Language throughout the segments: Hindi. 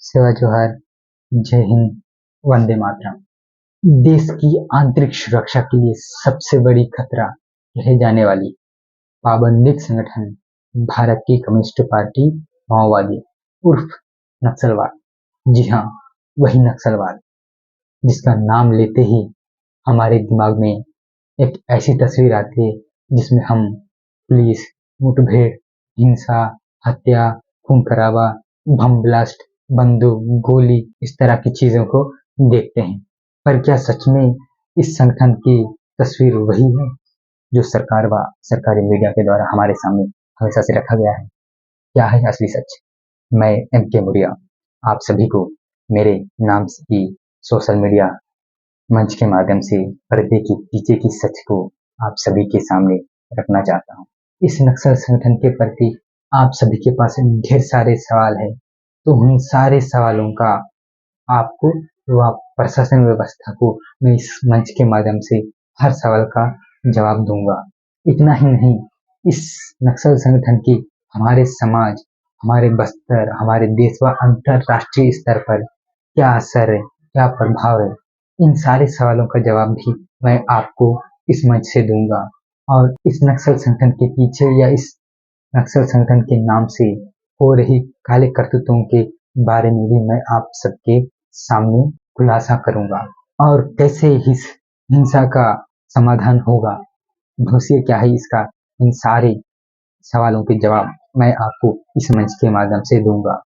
सेवा जोहार, जय हिंद, वंदे मातरम। देश की आंतरिक सुरक्षा के लिए सबसे बड़ी खतरा रह जाने वाली पाबंदिक संगठन भारत की कम्युनिस्ट पार्टी माओवादी उर्फ नक्सलवाद। जी हाँ, वही नक्सलवाद जिसका नाम लेते ही हमारे दिमाग में एक ऐसी तस्वीर आती है जिसमें हम पुलिस, मुठभेड़, हिंसा, हत्या, खून खराबा, बम ब्लास्ट, बंदूक, गोली इस तरह की चीजों को देखते हैं। पर क्या सच में इस संगठन की तस्वीर वही है जो सरकार व सरकारी मीडिया के द्वारा हमारे सामने हमेशा से रखा गया है? क्या है असली सच? मैं एम के मुड़िया आप सभी को मेरे नाम की सोशल मीडिया मंच के माध्यम से पर्दे के पीछे की सच को आप सभी के सामने रखना चाहता हूँ। इस नक्सल संगठन के प्रति आप सभी के पास ढेर सारे सवाल है, तो उन सारे सवालों का आपको व प्रशासन व्यवस्था को मैं इस मंच के माध्यम से हर सवाल का जवाब दूंगा। इतना ही नहीं, इस नक्सल संगठन की हमारे समाज, हमारे बस्तर, हमारे देश व अंतरराष्ट्रीय स्तर पर क्या असर है, क्या प्रभाव है, इन सारे सवालों का जवाब भी मैं आपको इस मंच से दूंगा। और इस नक्सल संगठन के पीछे या इस नक्सल संगठन के नाम से हो रही काले करतूतों के बारे में भी मैं आप सबके सामने खुलासा करूंगा। और कैसे इस हिंसा का समाधान होगा, भविष्य क्या है इसका, इन सारे सवालों के जवाब मैं आपको इस मंच के माध्यम से दूंगा।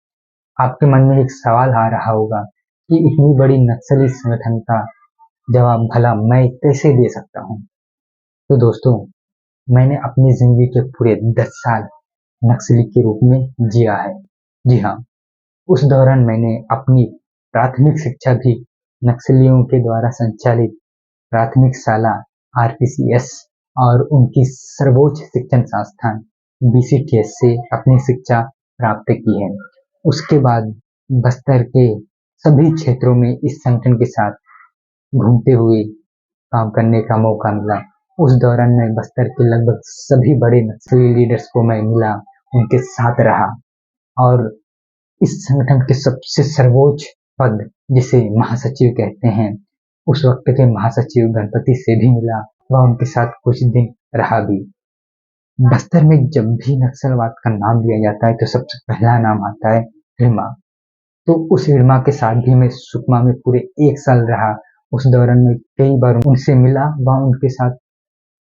आपके मन में एक सवाल आ रहा होगा कि इतनी बड़ी नक्सली संगठन का जवाब भला मैं कैसे दे सकता हूँ। तो दोस्तों, मैंने अपनी जिंदगी के पूरे 10 साल नक्सली के रूप में जिया है। जी हाँ, उस दौरान मैंने अपनी प्राथमिक शिक्षा भी नक्सलियों के द्वारा संचालित प्राथमिक शाला आरपीसीएस और उनकी सर्वोच्च शिक्षण संस्थान बीसीटीएस से अपनी शिक्षा प्राप्त की है। उसके बाद बस्तर के सभी क्षेत्रों में इस संगठन के साथ घूमते हुए काम करने का मौका मिला। उस दौरान मैं बस्तर के लगभग सभी बड़े नक्सली लीडर्स को मैं मिला, उनके साथ रहा और इस संगठन के सबसे सर्वोच्च पद जिसे महासचिव कहते हैं, उस वक्त के महासचिव गणपति से भी मिला व उनके साथ कुछ दिन रहा भी। बस्तर में जब भी नक्सलवाद का नाम लिया जाता है तो सबसे पहला नाम आता है हिड़मा। तो उस हिड़मा के साथ भी मैं सुकमा में पूरे 1 साल रहा। उस दौरान मैं कई बार उनसे मिला व उनके साथ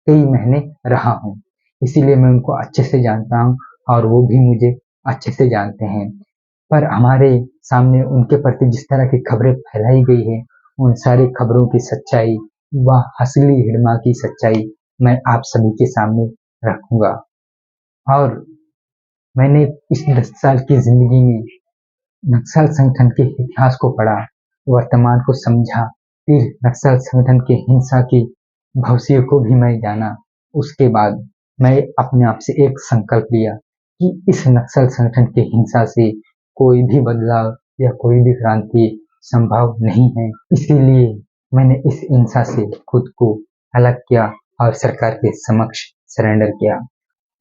कई महीने रहा हूँ, इसीलिए मैं उनको अच्छे से जानता हूँ और वो भी मुझे अच्छे से जानते हैं। पर हमारे सामने उनके प्रति जिस तरह की खबरें फैलाई गई है, उन सारी खबरों की सच्चाई व असली हिड़मा की सच्चाई मैं आप सभी के सामने रखूंगा। और मैंने इस 10 साल की जिंदगी में नक्सल संगठन के इतिहास को पढ़ा, वर्तमान को समझा, फिर नक्सल संगठन के हिंसा की भविष्य को भी मैं जाना। उसके बाद मैं अपने आप से एक संकल्प लिया कि इस नक्सल संगठन के हिंसा से कोई भी बदलाव या कोई भी क्रांति संभव नहीं है। इसीलिए मैंने इस हिंसा से खुद को अलग किया और सरकार के समक्ष सरेंडर किया।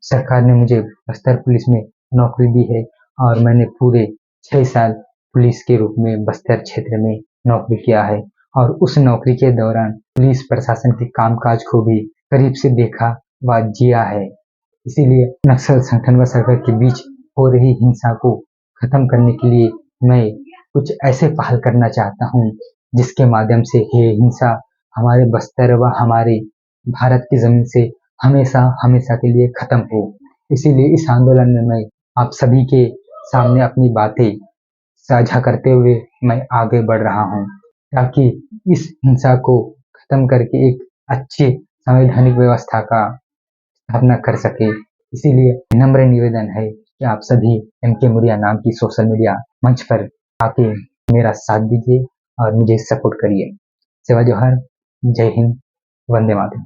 सरकार ने मुझे बस्तर पुलिस में नौकरी दी है और मैंने पूरे 6 साल पुलिस के रूप में बस्तर क्षेत्र में नौकरी किया है और उस नौकरी के दौरान पुलिस प्रशासन के कामकाज को भी करीब से देखा व जिया है। इसीलिए नक्सल संगठन व सरकार के बीच हो रही हिंसा को खत्म करने के लिए मैं कुछ ऐसे पहल करना चाहता हूँ जिसके माध्यम से ये हिंसा हमारे बस्तर व हमारे भारत की जमीन से हमेशा हमेशा के लिए खत्म हो। इसीलिए इस आंदोलन में मैं आप सभी के सामने अपनी बातें साझा करते हुए मैं आगे बढ़ रहा हूँ, ताकि इस हिंसा को खत्म करके एक अच्छी संवैधानिक व्यवस्था का स्थापना कर सके। इसीलिए नम्र निवेदन है कि आप सभी एम के मुड़िया नाम की सोशल मीडिया मंच पर आके मेरा साथ दीजिए और मुझे सपोर्ट करिए। सेवा जोहार, जय हिंद, वंदे मातरम।